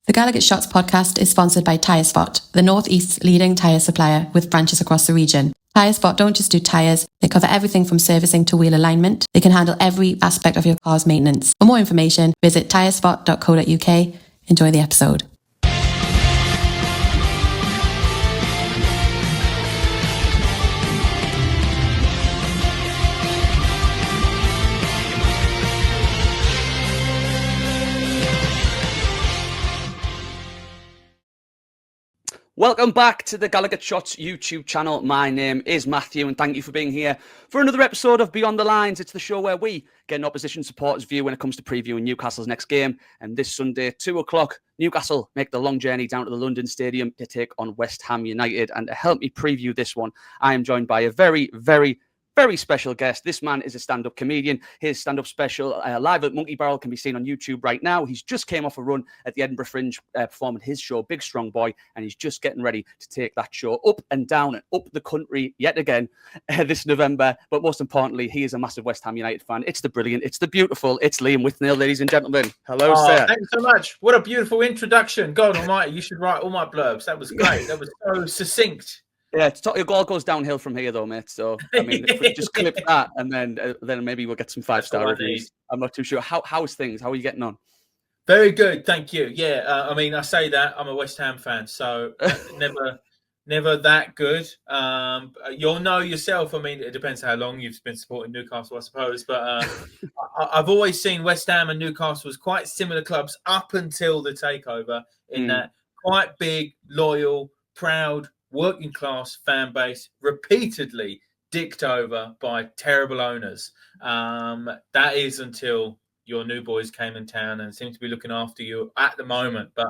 The Gallagher Shots podcast is sponsored by Tyre Spot, the North East's leading tyre supplier with branches across the region. Tyre Spot don't just do tyres, they cover everything from servicing to wheel alignment. They can handle every aspect of your car's maintenance. For more information, visit tyrespot.co.uk. Enjoy the episode. Welcome back to the Gallagher Shots YouTube channel. My name is Matthew and thank you for being here for another episode of Beyond the Lines. It's the show where we get an opposition supporters view when it comes to previewing Newcastle's next game. And this Sunday, 2 o'clock, Newcastle make the long journey down to the London Stadium to take on West Ham United. And to help me preview this one, I am joined by a very special guest. This man is a stand-up comedian. His stand-up special, Live at Monkey Barrel, can be seen on YouTube right now. He's just came off a run at the Edinburgh Fringe performing his show, Big Strong Boy, and he's just getting ready to take that show up and down and up the country yet again this November. But most importantly, he is a massive West Ham United fan. It's the brilliant, it's the beautiful, it's Liam Withnail, ladies and gentlemen. Hello, sir. Thanks so much. What a beautiful introduction. God almighty, you should write all my blurbs. That was great. That was so succinct. Yeah, your goal goes downhill from here, though, mate. So, I mean, if we just clip that, and then maybe we'll get some 5-star reviews. I'm not too sure. How's things? How are you getting on? Very good, thank you. Yeah, I mean, I say that I'm a West Ham fan, so never that good. You'll know yourself. I mean, it depends how long you've been supporting Newcastle, I suppose. But I've always seen West Ham and Newcastle as quite similar clubs up until the takeover. In that quite big, loyal, proud, working class fan base, repeatedly dicked over by terrible owners. That is until your new boys came in town and seem to be looking after you at the moment. But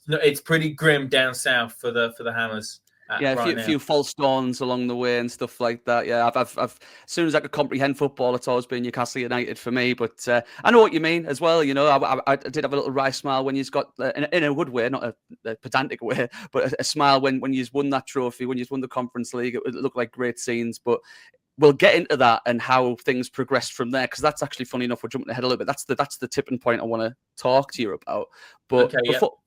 it's pretty grim down south for the Hammers. A few false dawns along the way and stuff like that. Yeah, I've as soon as I could comprehend football, it's always been Newcastle United for me. But I know what you mean as well. You know, I did have a little wry smile when you've got in a good way, not a pedantic way, but a smile when you've won that trophy, when you've won the Conference League. It looked like great scenes, but we'll get into that and how things progressed from there, because that's actually, funny enough, we're jumping ahead a little bit. That's the tipping point I want to talk to you about. But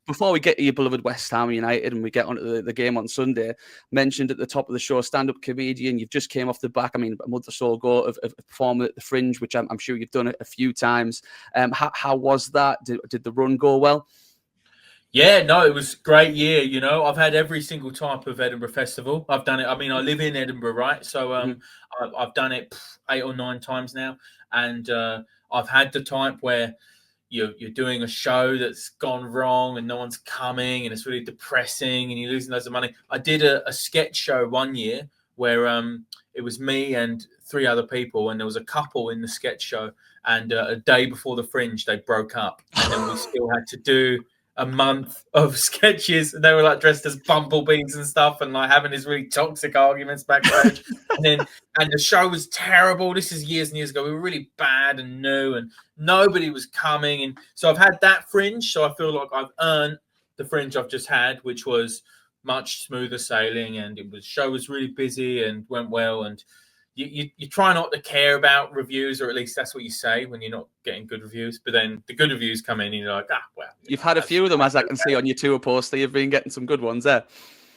before we get to your beloved West Ham United and we get onto the game on Sunday, mentioned at the top of the show, stand-up comedian. You've just came off the back, a month or so ago, of performing at the Fringe, which I'm sure you've done it a few times. How was that? Did the run go well? Yeah, no, it was a great year. You know, I've had every single type of Edinburgh festival. I've done it. I mean, I live in Edinburgh, right? So I've done it 8 or 9 times now. And I've had the type where you're doing a show that's gone wrong and no one's coming and it's really depressing and you're losing loads of money. I did a sketch show one year where it was me and 3 other people, and there was a couple in the sketch show. And a day before the Fringe, they broke up. And then we still had to do a month of sketches, and they were like dressed as bumblebees and stuff, and like having these really toxic arguments backstage. and the show was terrible. This is years and years ago. We were really bad and new, and nobody was coming. And so I've had that Fringe. So I feel like I've earned the Fringe I've just had, which was much smoother sailing, and show was really busy and went well. And you try not to care about reviews, or at least that's what you say when you're not getting good reviews. But then the good reviews come in and you're like, well. You've had a few of them, as I can see on your tour poster. You've been getting some good ones there.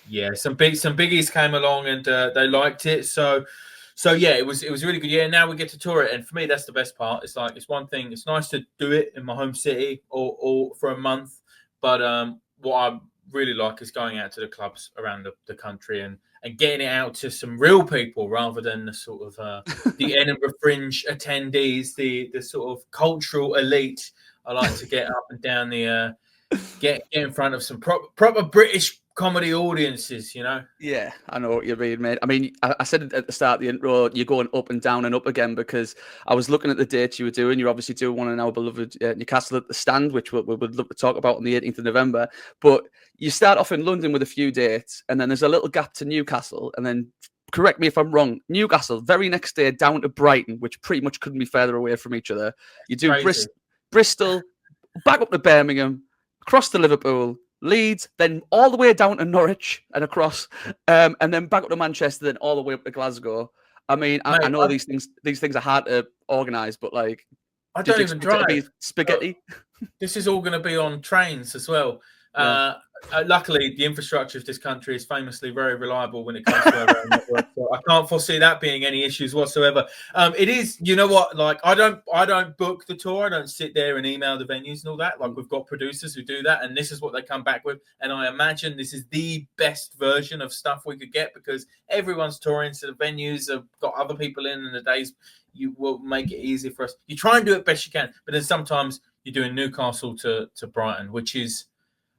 Yeah, some biggies came along and they liked it. So yeah, it was really good. Yeah, now we get to tour it. And for me, that's the best part. It's like, it's one thing. It's nice to do it in my home city or for a month. But what I really like is going out to the clubs around the country and getting it out to some real people rather than the sort of the Edinburgh Fringe attendees, the sort of cultural elite. I like to get up and down the get in front of some proper British comedy audiences, you know. Yeah, I know what you mean, mate. I mean, I said at the start of the intro, you're going up and down and up again, because I was looking at the dates you were doing. You're obviously doing one in our beloved Newcastle at the Stand, which we would love to talk about on the 18th of November. But you start off in London with a few dates, and then there's a little gap to Newcastle, and then, correct me if I'm wrong, Newcastle, very next day down to Brighton, which pretty much couldn't be further away from each other. You do Bristol, back up to Birmingham, across to Liverpool, Leeds, then all the way down to Norwich and across, and then back up to Manchester, then all the way up to Glasgow. I mean, I know these things are hard to organise, but like, I Did don't you even expect it to drive. be spaghetti? This is all going to be on trains as well. Yeah. Luckily, the infrastructure of this country is famously very reliable when it comes to our rail network. So I can't foresee that being any issues whatsoever. It is, you know what? Like, I don't book the tour. I don't sit there and email the venues and all that. Like, we've got producers who do that, and this is what they come back with. And I imagine this is the best version of stuff we could get, because everyone's touring, so the venues have got other people in the days. You will make it easy for us. You try and do it best you can, but then sometimes you're doing Newcastle to Brighton, which is,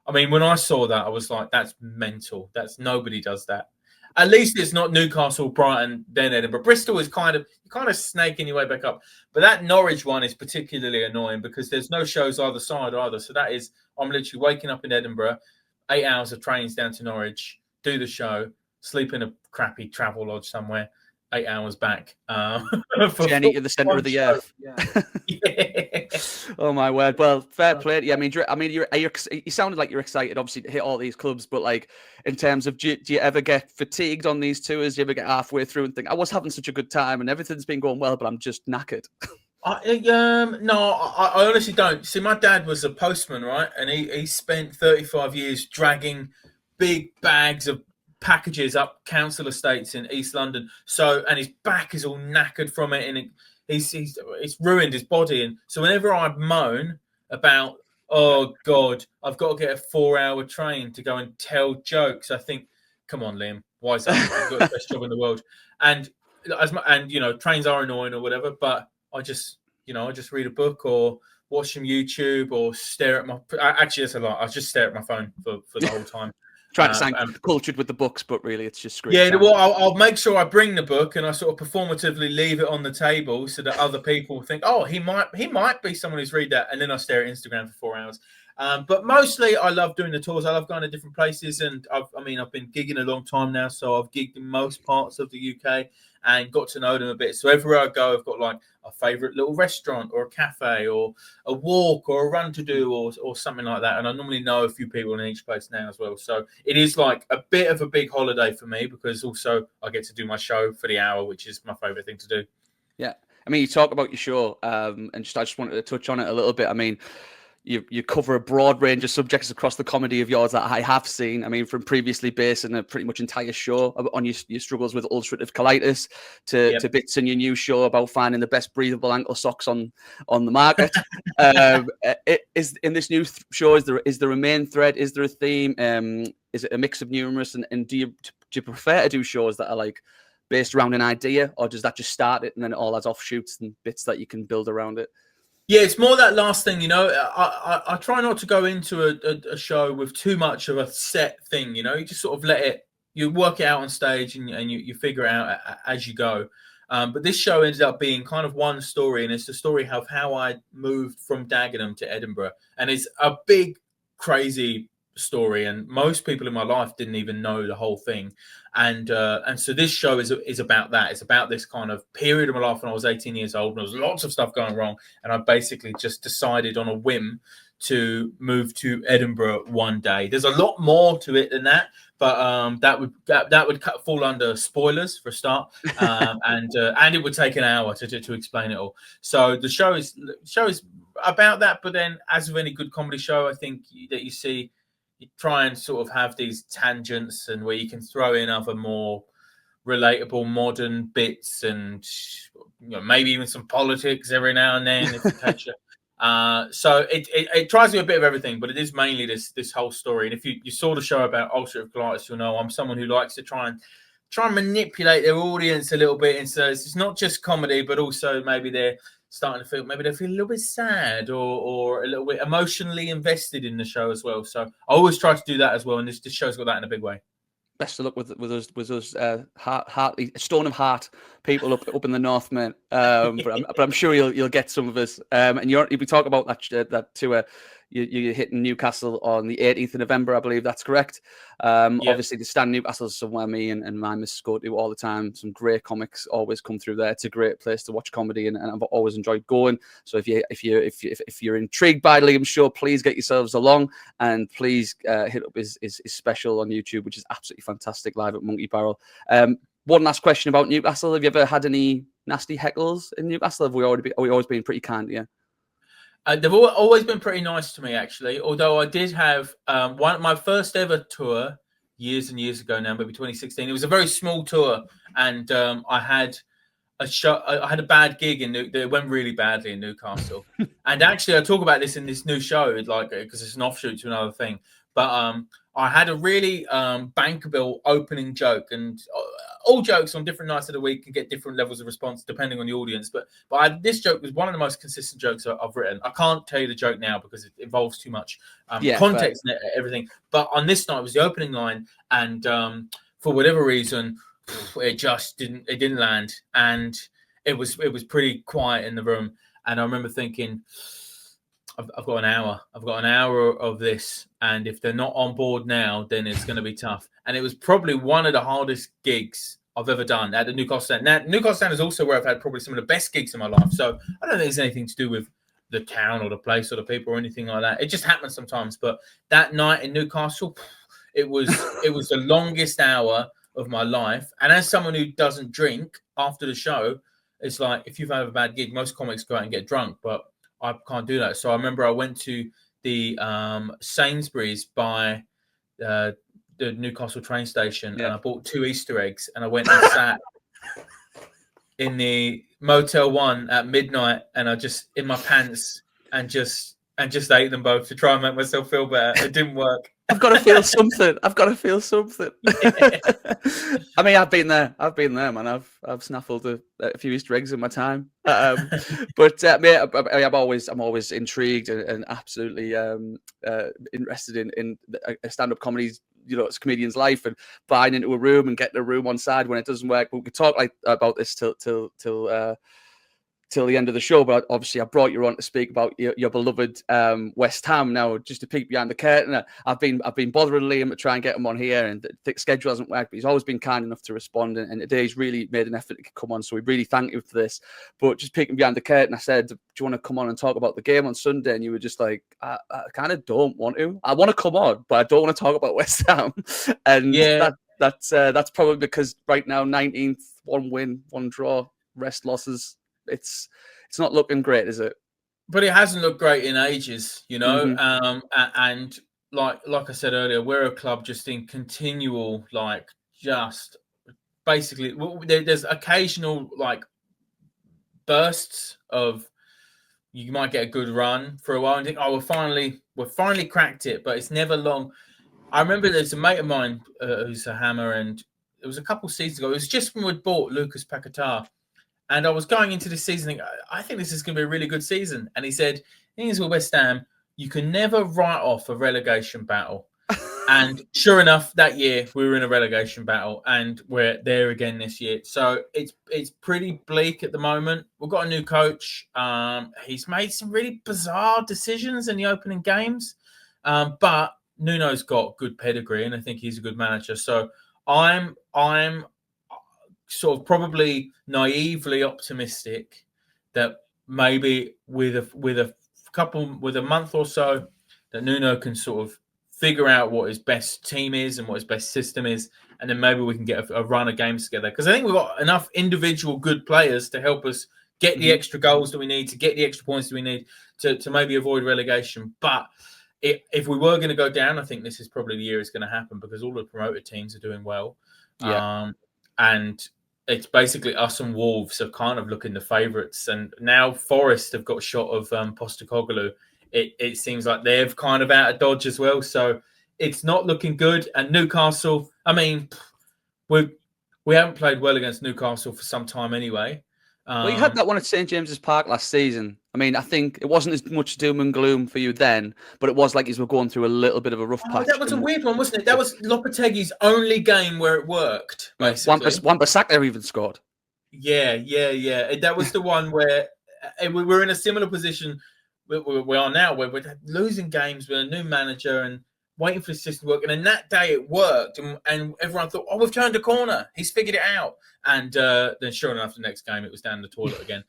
I mean, when I saw that, I was like, that's mental. Nobody does that. At least it's not Newcastle, Brighton, then Edinburgh. Bristol is kind of snaking your way back up. But that Norwich one is particularly annoying because there's no shows either side either. So that is, I'm literally waking up in Edinburgh, 8 hours of trains down to Norwich, do the show, sleep in a crappy travel lodge somewhere, 8 hours back. Journey to the centre of the earth. Yeah. Oh my word! Well, fair play. Yeah, you sounded like you're excited, obviously, to hit all these clubs. But like, in terms of, do you ever get fatigued on these tours? Do you ever get halfway through and think, I was having such a good time and everything's been going well, but I'm just knackered? No, I honestly don't. See, my dad was a postman, right? And he spent 35 years dragging big bags of packages up council estates in East London. So, and his back is all knackered from it, and it's ruined his body. And so whenever I moan about, oh God, I've got to get a 4-hour train to go and tell jokes, I think, come on, Liam, wise up. You've got the best job in the world. And trains are annoying or whatever, but I just read a book or watch some YouTube or stare at my. Actually, that's a lot. I just stare at my phone for the whole time. Trying to sound cultured with the books, but really it's just screen. Yeah, well, I'll make sure I bring the book and I sort of performatively leave it on the table so that other people think, oh, he might be someone who's read that, and then I stare at Instagram for 4 hours. But mostly I love doing the tours. I love going to different places, and I've been gigging a long time now, so I've gigged in most parts of the UK and got to know them a bit. So everywhere I go, I've got like a favourite little restaurant or a cafe or a walk or a run to do or something like that. And I normally know a few people in each place now as well. So it is like a bit of a big holiday for me, because also I get to do my show for the hour, which is my favourite thing to do. Yeah. I mean, you talk about your show, and I just wanted to touch on it a little bit. I mean, you cover a broad range of subjects across the comedy of yours that I have seen. I mean, from previously basing a pretty much entire show on your struggles with ulcerative colitis to bits in your new show about finding the best breathable ankle socks on the market. Is in this new show, is there a main thread? Is there a theme? Is it a mix of numerous? And do you prefer to do shows that are like based around an idea, or does that just start it and then it all has offshoots and bits that you can build around it? Yeah, it's more that last thing, I try not to go into a show with too much of a set thing, you just sort of you work it out on stage and you figure it out as you go. But this show ended up being kind of one story, and it's the story of how I moved from Dagenham to Edinburgh. And it's a big, crazy story, and most people in my life didn't even know the whole thing. And so this show is about that. It's about this kind of period of my life when I was 18 years old and there was lots of stuff going wrong, and I basically just decided on a whim to move to Edinburgh one day. There's a lot more to it than that, but that would fall under spoilers for a start, and it would take an hour to explain it all. So the show is about that. But then, as with any good comedy show, I think that you see, you try and sort of have these tangents and where you can throw in other more relatable modern bits, and maybe even some politics every now and then if you catch it. So it tries to do a bit of everything, but it is mainly this whole story. And if you saw the show about ulcerative colitis, you'll know I'm someone who likes to try and manipulate their audience a little bit. And so it's not just comedy, but also maybe they're starting to feel, maybe they feel a little bit sad or a little bit emotionally invested in the show as well. So I always try to do that as well, and this show's got that in a big way. Best of luck with those stone of heart people up in the north, man. But I'm sure you'll get some of us. And we talk about that tour. You're hitting Newcastle on the 18th of November, I believe that's correct. Obviously, the stand Newcastle is somewhere me and my missus go to all the time. Some great comics always come through there. It's a great place to watch comedy, and I've always enjoyed going. So if you're intrigued by Liam's show, please get yourselves along, and please hit up his special on YouTube, which is absolutely fantastic, live at Monkey Barrel. One last question about Newcastle: have you ever had any nasty heckles in Newcastle? Have we always been pretty kind to you? They've always been pretty nice to me, actually. Although I did have my first ever tour years and years ago now, maybe 2016. It was a very small tour, and I had a show. I had a bad gig it went really badly in Newcastle. And actually, I talk about this in this new show, like because it's an offshoot to another thing. But I had a really bankable opening joke, and all jokes on different nights of the week can get different levels of response depending on the audience. But this joke was one of the most consistent jokes I've written. I can't tell you the joke now because it involves too much context and everything. But on this night, it was the opening line, and for whatever reason, it just didn't land, and it was pretty quiet in the room. And I remember thinking, I've got an hour. I've got an hour of this, and if they're not on board now, then it's going to be tough. And it was probably one of the hardest gigs I've ever done at the Newcastle Stand. Now, Newcastle Stand is also where I've had probably some of the best gigs in my life. So I don't think it's anything to do with the town or the place or the people or anything like that. It just happens sometimes. But that night in Newcastle, it was the longest hour of my life. And as someone who doesn't drink after the show, it's like if you've had a bad gig, most comics go out and get drunk, but I can't do that. So I remember I went to the Sainsbury's by the Newcastle train station, and I bought 2 Easter eggs, and I went and sat in the Motel 1 at midnight, and I just in my pants and just ate them both to try and make myself feel better. It didn't work. I've got to feel something. Yeah. I mean, I've been there, man. I've snaffled a few Easter eggs in my time. But I'm always intrigued and absolutely interested in a stand-up comedy's, it's a comedian's life, and buying into a room and getting a room on side when it doesn't work. But we could talk about this till the end of the show, but obviously I brought you on to speak about your beloved West Ham. Now, just to peek behind the curtain, I've been bothering Liam to try and get him on here, and the schedule hasn't worked, but he's always been kind enough to respond, and today he's really made an effort to come on, so we really thank you for this. But just peeking behind the curtain, I said, do you want to come on and talk about the game on Sunday? And you were just like, I kind of don't want to. I want to come on, but I don't want to talk about West Ham. And that's probably because right now, 19th, 1 win, 1 draw, rest losses. It's not looking great, is it? But it hasn't looked great in ages, and like I said earlier, we're a club just in continual, just basically there's occasional bursts of, you might get a good run for a while and think, oh, we're finally cracked it, but it's never long. I remember there's a mate of mine who's a Hammer, and it was a couple of seasons ago. It was just when we'd bought Lucas Paquetá. And I was going into this season thinking, I think this is going to be a really good season. And he said, things with West Ham, you can never write off a relegation battle. And sure enough, that year we were in a relegation battle, and we're there again this year. So it's pretty bleak at the moment. We've got a new coach. He's made some really bizarre decisions in the opening games. But Nuno's got good pedigree, and I think he's a good manager. So I'm sort of probably naively optimistic that maybe with a month or so, that Nuno can sort of figure out what his best team is and what his best system is, and then maybe we can get a run of games together. Because I think we've got enough individual good players to help us get the extra goals that we need, to get the extra points that we need to maybe avoid relegation. But if we were going to go down, I think this is probably the year it's going to happen, because all the promoted teams are doing well. And it's basically us and Wolves are kind of looking the favourites. And now Forest have got a shot of Postecoglou. It seems like they've kind of out of dodge as well. So it's not looking good. And Newcastle, I mean, we haven't played well against Newcastle for some time anyway. Well, you had that one at St. James's Park last season. I mean, I think it wasn't as much doom and gloom for you then, but it was like you were going through a little bit of a rough patch. That was a weird one, wasn't it? That was Lopetegui's only game where it worked, basically. Wan-Bissaka even scored. Yeah. That was the one where we were in a similar position we are now, where we're losing games with a new manager and waiting for the system to work. And then that day it worked, and everyone thought, oh, we've turned a corner. He's figured it out. And then sure enough, the next game it was down the toilet again.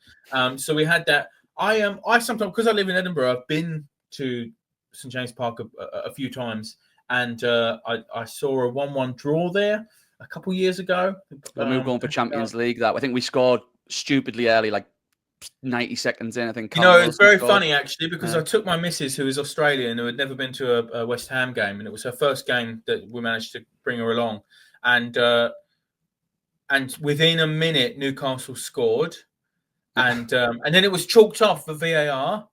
So we had that. I sometimes, because I live in Edinburgh, I've been to St. James Park a few times, and I saw a 1-1 draw there a couple of years ago. When we were going for Champions League, I think we scored stupidly early, like 90 seconds in, I think. You know, Callum it's Wilson very scored. funny actually because I took my missus, who is Australian, who had never been to a West Ham game, and it was her first game that we managed to bring her along, and within a minute Newcastle scored, and then it was chalked off for VAR,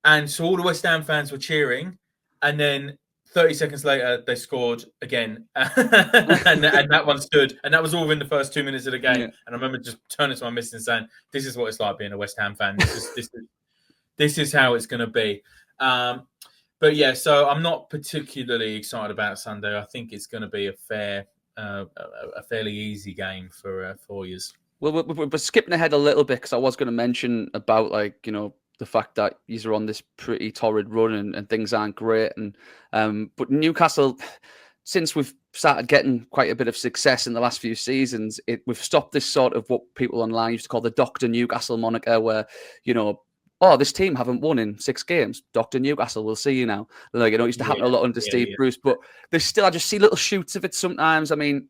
and so all the West Ham fans were cheering, and then 30 seconds later they scored again, and that one stood, and that was all in the first 2 minutes of the game. Yeah. And I remember just turning to my missus and saying, "This is what it's like being a West Ham fan. This is how it's going to be." But yeah, so I'm not particularly excited about Sunday. I think it's going to be a fairly easy game for years. Well, we're skipping ahead a little bit because I was going to mention about the fact that these are on this pretty torrid run and things aren't great. And but Newcastle, since we've started getting quite a bit of success in the last few seasons, we've stopped this sort of what people online used to call the Dr. Newcastle moniker, where oh, this team haven't won in 6 games. Dr. Newcastle, we'll see you now. It used to happen a lot under Steve Bruce, but there's still, I just see little shoots of it sometimes. I mean,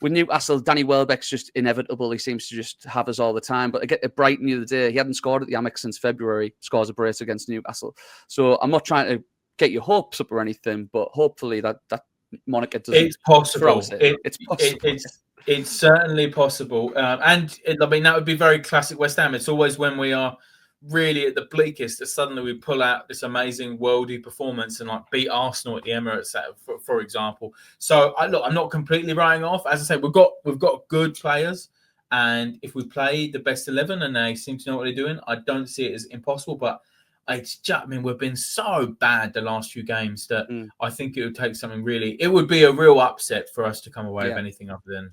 with Newcastle, Danny Welbeck's just inevitable. He seems to just have us all the time. But again, at Brighton the other day, he hadn't scored at the Amex since February, scores a brace against Newcastle. So I'm not trying to get your hopes up or anything, but hopefully that moniker doesn't. It's possible. It's possible. It's certainly possible. I mean, that would be very classic West Ham. It's always when we are really at the bleakest that suddenly we pull out this amazing worldy performance and beat Arsenal at the Emirates, for example. So I'm not completely writing off. As I say, we've got good players, and if we play the best 11 and they seem to know what they're doing, I don't see it as impossible. But it's just, I mean, we've been so bad the last few games that I think it would take something really. It would be a real upset for us to come away with anything other than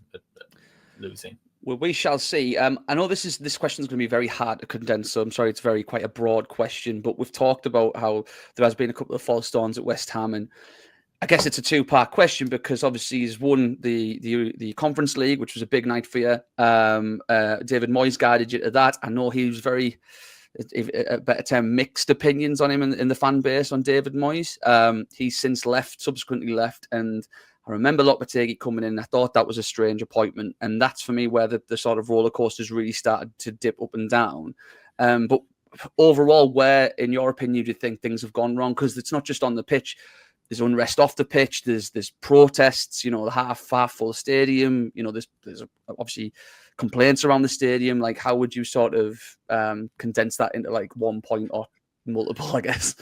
losing. Well, we shall see. I know this question is going to be very hard to condense, so I'm sorry, it's quite a broad question, but we've talked about how there has been a couple of false starts at West Ham, and I guess it's a 2-part question because obviously he's won the Conference League, which was a big night for you. David Moyes guided you to that. I know he was a better term, mixed opinions on him in the fan base on David Moyes. He's since subsequently left, and I remember Lopetegui coming in. I thought that was a strange appointment, and that's for me where the sort of roller coasters really started to dip up and down. But overall, where, in your opinion, do you think things have gone wrong? Because it's not just on the pitch. There's unrest off the pitch. There's protests. The half full stadium. There's obviously complaints around the stadium. How would you sort of condense that into 1 point or multiple? I guess.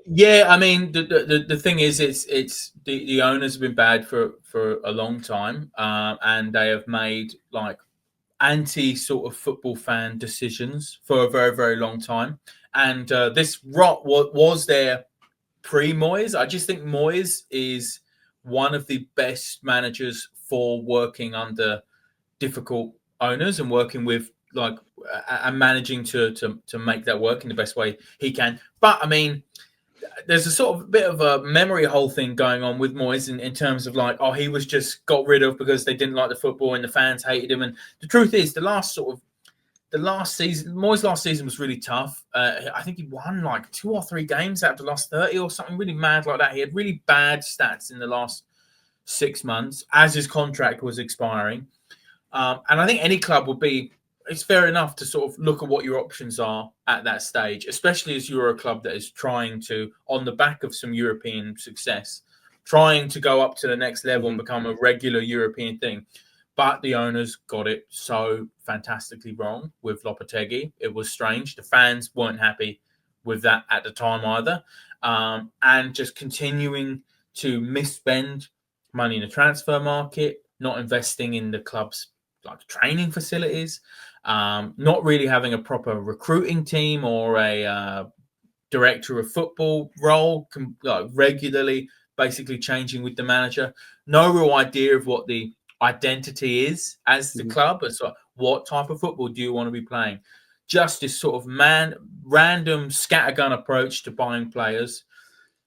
Yeah, I mean, the thing is, it's the owners have been bad for a long time, and they have made anti sort of football fan decisions for a very, very long time. And this rot was there pre-Moyes. I just think Moyes is one of the best managers for working under difficult owners and working with and managing to make that work in the best way he can. But I mean, there's a sort of bit of a memory hole thing going on with Moyes in terms of he was just got rid of because they didn't like the football and the fans hated him. And the truth is, the last season, Moyes' last season was really tough. I think he won 2 or 3 games out of the last 30 or something really mad like that. He had really bad stats in the last 6 months as his contract was expiring. And I think any club would be, it's fair enough to sort of look at what your options are at that stage, especially as you're a club that is trying to, on the back of some European success, trying to go up to the next level and become a regular European thing. But the owners got it so fantastically wrong with Lopetegui. It was strange. The fans weren't happy with that at the time either. And just continuing to misspend money in the transfer market, not investing in the club's training facilities, not really having a proper recruiting team or a director of football role, regularly basically changing with the manager. No real idea of what the identity is as the club. It's what type of football do you want to be playing? Just this sort of random scattergun approach to buying players,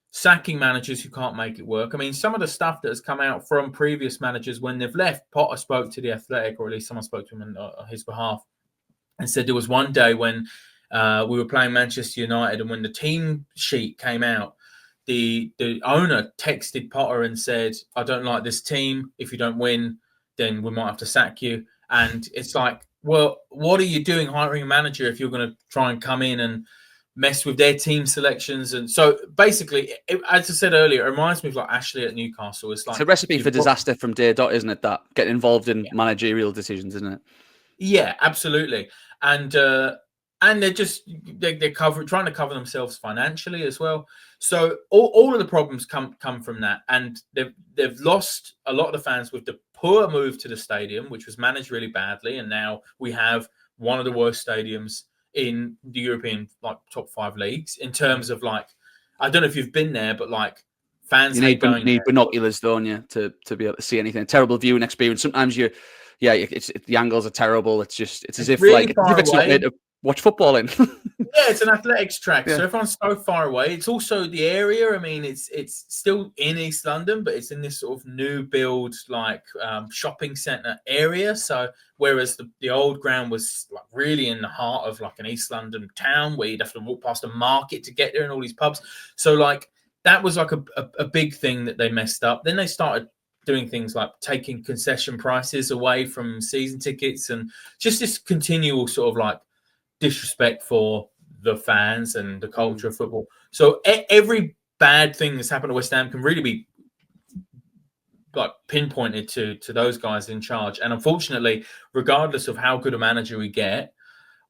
sacking managers who can't make it work. I mean, some of the stuff that has come out from previous managers when they've left, Potter spoke to The Athletic, or at least someone spoke to him on his behalf, and said there was one day when we were playing Manchester United, and when the team sheet came out, the owner texted Potter and said, "I don't like this team. If you don't win, then we might have to sack you." And it's well, what are you doing hiring a manager if you're going to try and come in and mess with their team selections? And so basically, as I said earlier, it reminds me of like Ashley at Newcastle. It's like It's a recipe for disaster from day dot, isn't it? That getting involved in managerial decisions, isn't it? Yeah, absolutely. And they're just they're trying to cover themselves financially as well. So all of the problems come from that, and they've lost a lot of the fans with the poor move to the stadium, which was managed really badly, and now we have one of the worst stadiums in the European like top 5 leagues in terms of like, I don't know if you've been there, but like fans need there. binoculars, don't you, to be able to see anything. Terrible viewing experience. Sometimes the angles are terrible. It's as if really it's not made to watch football in. Yeah, it's an athletics track, Yeah. so everyone's so far away. It's also the area. I mean, it's still in East London, but it's in this sort of new build like shopping centre area. So whereas the old ground was like really in the heart of like an East London town where you'd have to walk past a market to get there and all these pubs. So like that was like a big thing that they messed up. Then they started doing things like taking concession prices away from season tickets and just this continual sort of like disrespect for the fans and the culture of football. So every bad thing that's happened to West Ham can really be like pinpointed to those guys in charge. And unfortunately, regardless of how good a manager we get,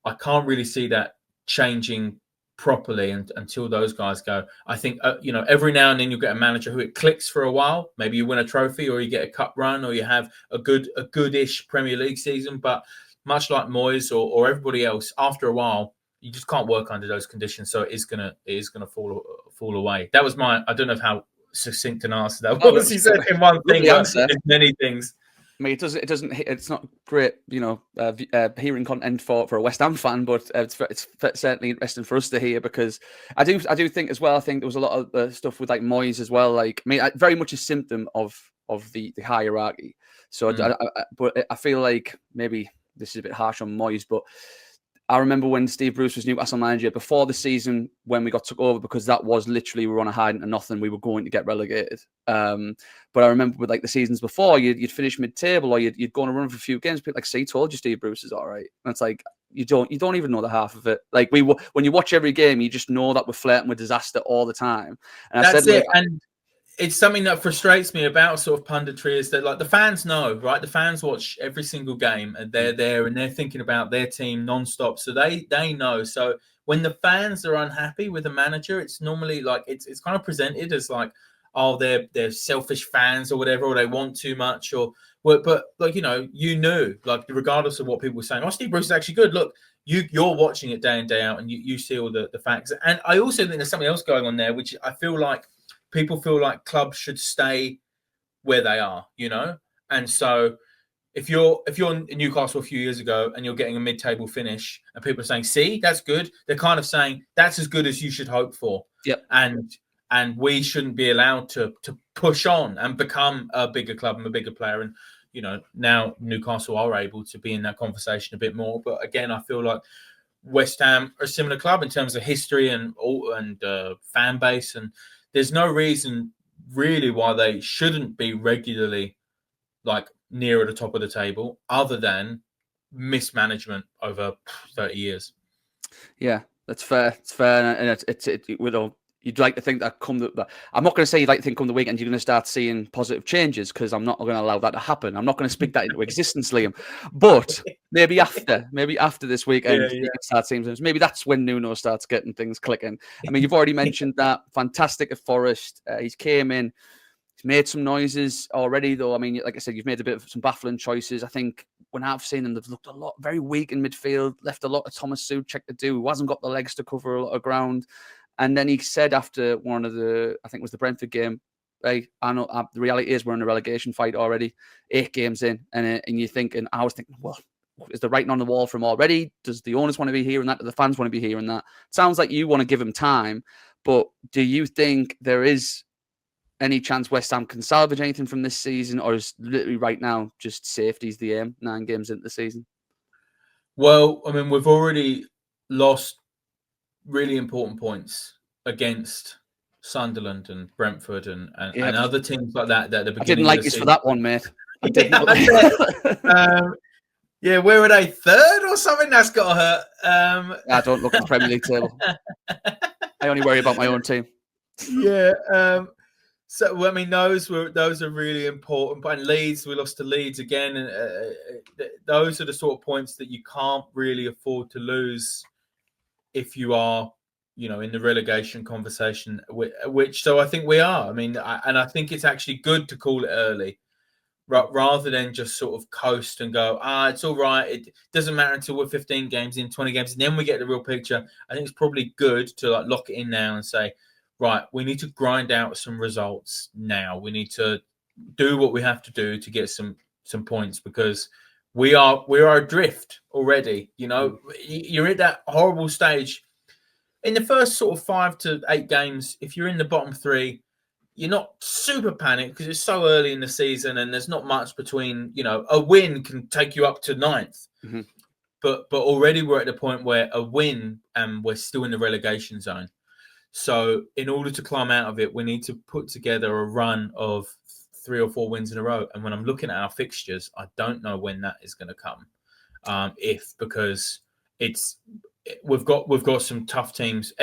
I can't really see that changing properly until those guys go. I think every now and then you get a manager who it clicks for a while. Maybe you win a trophy, or you get a cup run, or you have a goodish Premier League season. But much like Moyes or everybody else, after a while, you just can't work under those conditions. So it is gonna fall away. That was I don't know how succinct an answer that was. He said in one thing, but there's many things. I mean, it's not great, hearing content for a West Ham fan, but it's certainly interesting for us to hear, because I do think as well. I think there was a lot of stuff with like Moyes as well. Like, I mean, very much a symptom of the hierarchy. So, but I feel like maybe this is a bit harsh on Moyes, but I remember when Steve Bruce was Newcastle manager before the season when we got took over, because that was literally we were on a hide into nothing. We were going to get relegated. But I remember with like the seasons before, you'd finish mid-table, or you'd go on a run for a few games. People like, "See, told you Steve Bruce is all right." And it's like you don't even know the half of it. Like when you watch every game, you just know that we're flirting with disaster all the time. And that's it. And it's something that frustrates me about sort of punditry is that like the fans know, right? The fans watch every single game and they're there and they're thinking about their team nonstop. So they know. So when the fans are unhappy with the manager, it's normally like it's kind of presented as like, oh, they're selfish fans or whatever, or they want too much, but like you knew, like regardless of what people were saying, oh, Steve Bruce is actually good. Look, you're watching it day in, day out, and you see all the facts. And I also think there's something else going on there, which I feel like people feel like clubs should stay where they are, And so if you're in Newcastle a few years ago and you're getting a mid-table finish and people are saying, see, that's good, they're kind of saying that's as good as you should hope for. Yep. And we shouldn't be allowed to push on and become a bigger club and a bigger player. And, now Newcastle are able to be in that conversation a bit more. But again, I feel like West Ham are a similar club in terms of history and fan base, and there's no reason really why they shouldn't be regularly like near at the top of the table, other than mismanagement over 30 years. Yeah, that's fair. It's fair, and you'd like to think that I'm not going to say you'd like to think come the weekend you're going to start seeing positive changes, because I'm not going to allow that to happen. I'm not going to speak that into existence, Liam. But maybe after this weekend, you can start seeing things. Maybe that's when Nuno starts getting things clicking. I mean, you've already mentioned that. Fantastic at Forest. He's came in. He's made some noises already, though. I mean, like I said, you've made a bit of some baffling choices. I think when I've seen them, they've looked very weak in midfield, left a lot of Thomas Souček to do, who hasn't got the legs to cover a lot of ground. And then he said after one of I think it was the Brentford game, hey, I know the reality is we're in a relegation fight already, 8 games in. And you're thinking, I was thinking, well, is the writing on the wall from already? Does the owners want to be hearing that? Do the fans want to be hearing that? It sounds like you want to give him time, but do you think there is any chance West Ham can salvage anything from this season, or is literally right now just safety's the aim, 9 games into the season? Well, I mean, we've already lost really important points against Sunderland and Brentford and other teams like that at the beginning. I didn't like this for that one, mate. I didn't. Yeah, where are they? Third or something? That's got to hurt. I don't look at the Premier League table. I only worry about my own team. Yeah. So I mean, those are really important. But Leeds, we lost to Leeds again, and those are the sort of points that you can't really afford to lose if you are, in the relegation conversation. Which, so I think we are. I mean, I think it's actually good to call it early, rather than just sort of coast and go, it's all right. It doesn't matter until we're 15 games in, 20 games, and then we get the real picture. I think it's probably good to lock it in now and say, right, we need to grind out some results now. We need to do what we have to do to get some points, because we are adrift already. You're at that horrible stage in the first sort of 5 to 8 games. If you're in the bottom 3, you're not super panicked because it's so early in the season and there's not much between. A win can take you up to 9th. Mm-hmm. But already we're at the point where a win and we're still in the relegation zone. So in order to climb out of it, we need to put together a run of 3 or 4 wins in a row. And when I'm looking at our fixtures, I don't know when that is going to come. Because we've got some tough teams.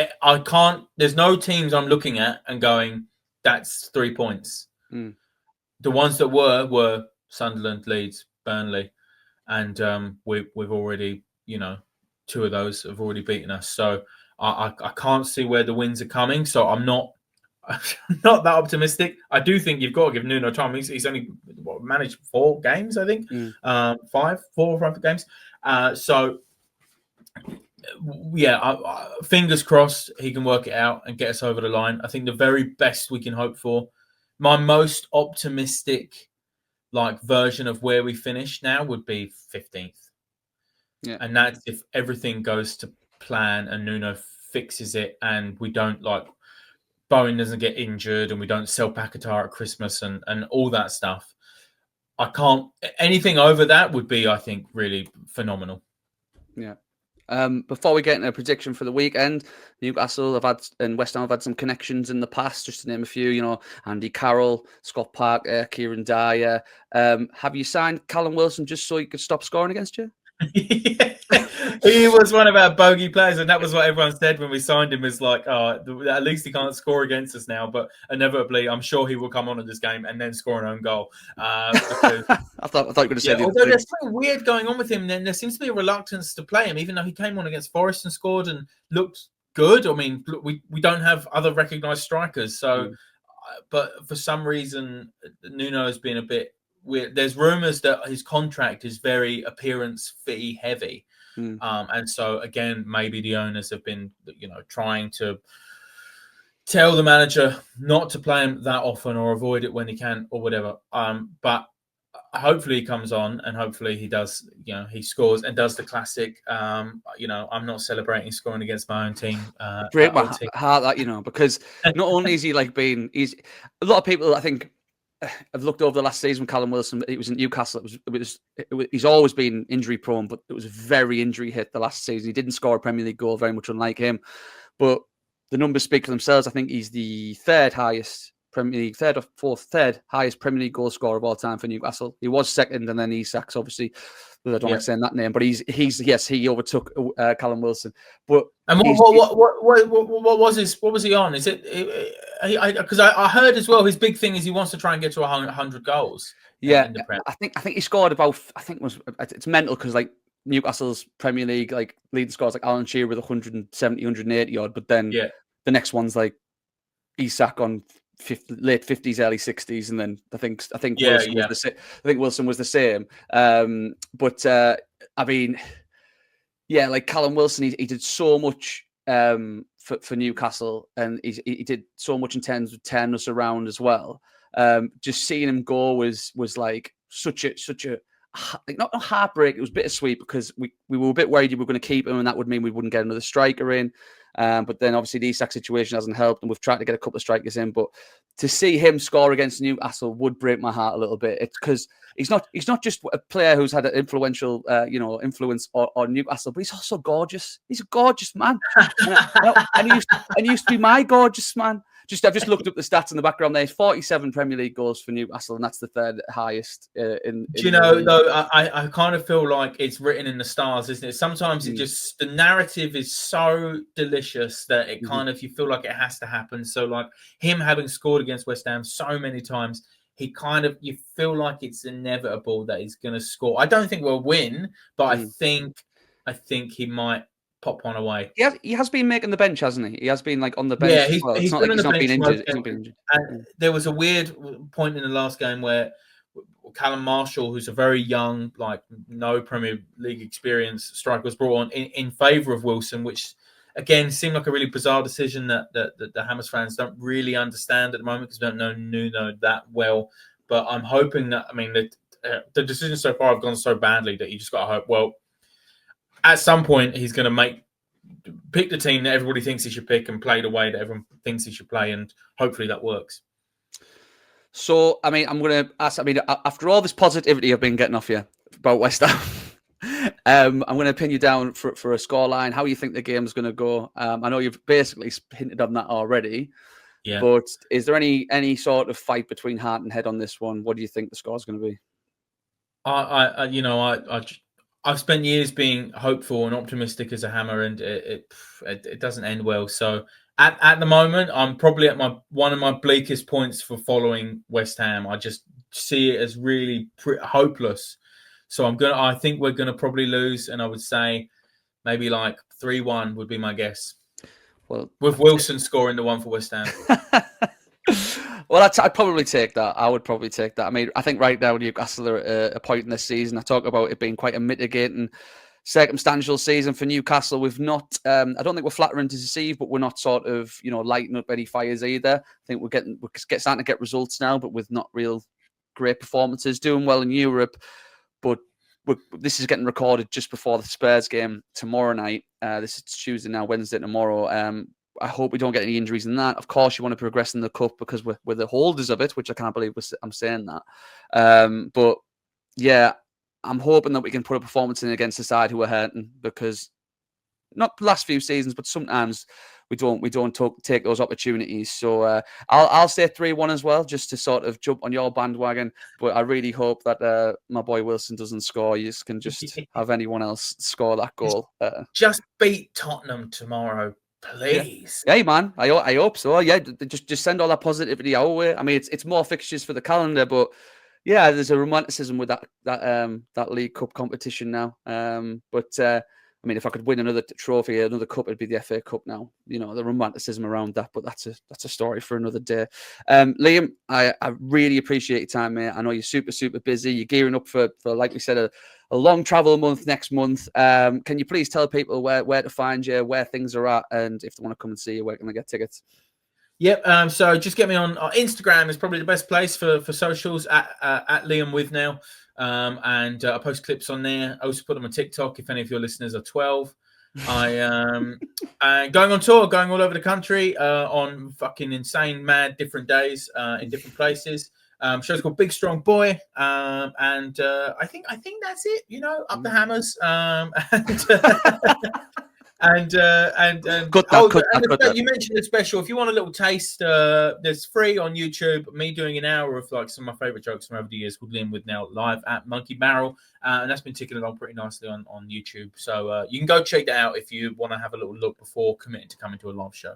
There's no teams I'm looking at and going, that's 3 points. Mm. The ones that were Sunderland, Leeds, Burnley, and we've already, 2 of those have already beaten us. So I can't see where the wins are coming. So I'm not that optimistic. I do think you've got to give Nuno time. He's only managed 4 games, I think. 4 or 5 games. So yeah, fingers crossed he can work it out and get us over the line. I think the very best we can hope for. My most optimistic version of where we finish now would be 15th. Yeah. And that's if everything goes to plan and Nuno fixes it and we don't Bowen doesn't get injured and we don't sell Paquetá at Christmas and all that stuff. Anything over that would be, I think, really phenomenal. Yeah. Before we get into a prediction for the weekend, Newcastle and West Ham have had some connections in the past, just to name a few, Andy Carroll, Scott Parker, Kieran Dyer. Have you signed Callum Wilson just so he could stop scoring against you? He was one of our bogey players, and that was what everyone said when we signed him, is at least he can't score against us now, but inevitably I'm sure he will come on in this game and then score an own goal. Because, I thought you were going to say although there's something weird going on with him, then there seems to be a reluctance to play him, even though he came on against Forest and scored and looked good. I mean, we don't have other recognised strikers, so but for some reason Nuno has been a bit weird. There's rumours that his contract is very appearance fee heavy. And so again, maybe the owners have been, trying to tell the manager not to play him that often or avoid it when he can or whatever. But hopefully he comes on and hopefully he does, he scores and does the classic. I'm not celebrating scoring against my own team. Break my heart that, because not only is he he's a lot of people, I think, I've looked over the last season with Callum Wilson. It was in Newcastle. He's always been injury prone, but it was a very injury hit the last season. He didn't score a Premier League goal, very much unlike him. But the numbers speak for themselves. I think he's the third highest Premier League Premier League goal scorer of all time for Newcastle. He was second, and then Isak's obviously. I don't like saying that name, but he overtook Callum Wilson. But and what was he on? Is it? Because I heard as well his big thing is he wants to try and get to 100 goals. Yeah, I think he scored about. It's mental because Newcastle's Premier League leading scores Alan Shearer with 170, 180 odd, but then the next one's Isak on late 50s, early 60s, and then I think Wilson was the same. But I mean, Callum Wilson, he did so much for Newcastle, and he did so much in terms of turning us around as well. Just seeing him go was such a not a heartbreak. It was bittersweet because we were a bit worried we were going to keep him, and that would mean we wouldn't get another striker in. But then obviously the Isak situation hasn't helped, and we've tried to get a couple of strikers in. But to see him score against Newcastle would break my heart a little bit. It's because he's not just a player who's had an influential influence on Newcastle, but he's also gorgeous. He's a gorgeous man, and he used to be my gorgeous man. I've just looked up the stats in the background. There's 47 Premier League goals for Newcastle, and that's the third highest in Do you know, though, I kind of feel like it's written in the stars, isn't it? Sometimes it just, the narrative is so delicious that it kind of, you feel like it has to happen. So, like, him having scored against West Ham so many times, he kind of, you feel like it's inevitable that he's going to score. I don't think we'll win, but I think he might pop one away. He has been making the bench, hasn't he? He has been like on the bench. Yeah, it's not like he's not been injured. And there was a weird point in the last game where Callum Marshall, who's a very young, like no Premier League experience striker, was brought on in favour of Wilson, which again seemed like a really bizarre decision that the Hammers fans don't really understand at the moment because we don't know Nuno that well. But I'm hoping that, I mean, the decisions so far have gone so badly that you just got to hope, well, at some point he's going to pick the team that everybody thinks he should pick and play the way that everyone thinks he should play, and hopefully that works. So, I mean, I'm going to ask, after all this positivity I've been getting off you about West Ham, I'm going to pin you down for a scoreline, how you think the game's going to go. I know you've basically hinted on that already, but is there any sort of fight between heart and head on this one? What do you think the score's going to be? I've spent years being hopeful and optimistic as a Hammer, and it doesn't end well. So at the moment, I'm probably at one of my bleakest points for following West Ham. I just see it as really hopeless. So I think we're gonna probably lose, and I would say maybe like 3-1 would be my guess. Well, with Wilson scoring the one for West Ham. Well, I'd probably take that. I would probably take that. I mean, I think right now Newcastle are at a point in this season. I talk about it being quite a mitigating, circumstantial season for Newcastle. We've not, I don't think we're flattering to deceive, but we're not sort of, lighting up any fires either. I think we're starting to get results now, but with not real great performances. Doing well in Europe, but this is getting recorded just before the Spurs game tomorrow night. This is Tuesday now, Wednesday tomorrow. I hope we don't get any injuries in that. Of course, you want to progress in the cup because we're the holders of it, which I can't believe I'm saying that. But yeah, I'm hoping that we can put a performance in against the side who are hurting, because not the last few seasons, but sometimes we don't take those opportunities. So I'll say 3-1 as well, just to sort of jump on your bandwagon. But I really hope that my boy Wilson doesn't score. You can just have anyone else score that goal. Just beat Tottenham tomorrow, please. Yeah, man. I hope so. Yeah, just send all that positivity our way. I mean, it's more fixtures for the calendar, but yeah, there's a romanticism with that League Cup competition now. I mean, if I could win another trophy, another cup, it'd be the FA Cup now. The romanticism around that, but that's a story for another day. Liam, I really appreciate your time, mate. I know you're super, super busy. You're gearing up for like we said, a long travel month next month. Can you please tell people where to find you, where things are at, and if they want to come and see you, where can they get tickets? Yep. So just get me on Instagram is probably the best place for socials at Liam Withnail. And I post clips on there. I also put them on TikTok if any of your listeners are 12. I am going on tour, going all over the country on fucking insane, mad, different days in different places. Show's called Big Strong Boy, and I think that's it. Up the Hammers, and you mentioned the special. If you want a little taste, there's free on YouTube. Me doing an hour of like some of my favorite jokes from over the years called Liam Withnail live at Monkey Barrel, and that's been ticking along pretty nicely on YouTube. So you can go check that out if you want to have a little look before committing to coming to a live show.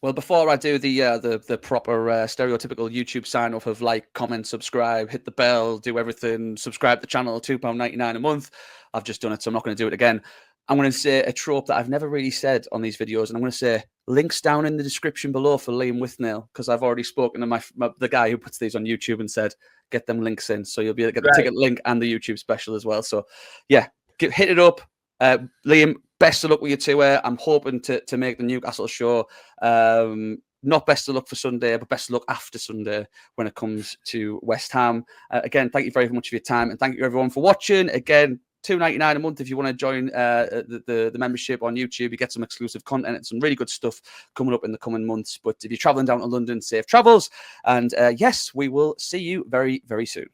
Well, before I do the proper stereotypical YouTube sign off of like, comment, subscribe, hit the bell, do everything, subscribe to the channel, £2.99 a month. I've just done it, so I'm not going to do it again. I'm going to say a trope that I've never really said on these videos, and I'm going to say links down in the description below for Liam Withnail, because I've already spoken to the guy who puts these on YouTube and said, get them links in. So you'll be able to get the ticket link and the YouTube special as well. So yeah, hit it up. Liam, best of luck with your tour. I'm hoping to make the Newcastle show. Not best of luck for Sunday, but best of luck after Sunday when it comes to West Ham. Again, thank you very much for your time, and thank you everyone for watching. Again, $2.99 a month if you want to join the membership on YouTube. You get some exclusive content and some really good stuff coming up in the coming months. But if you're traveling down to London, safe travels. And yes, we will see you very, very soon.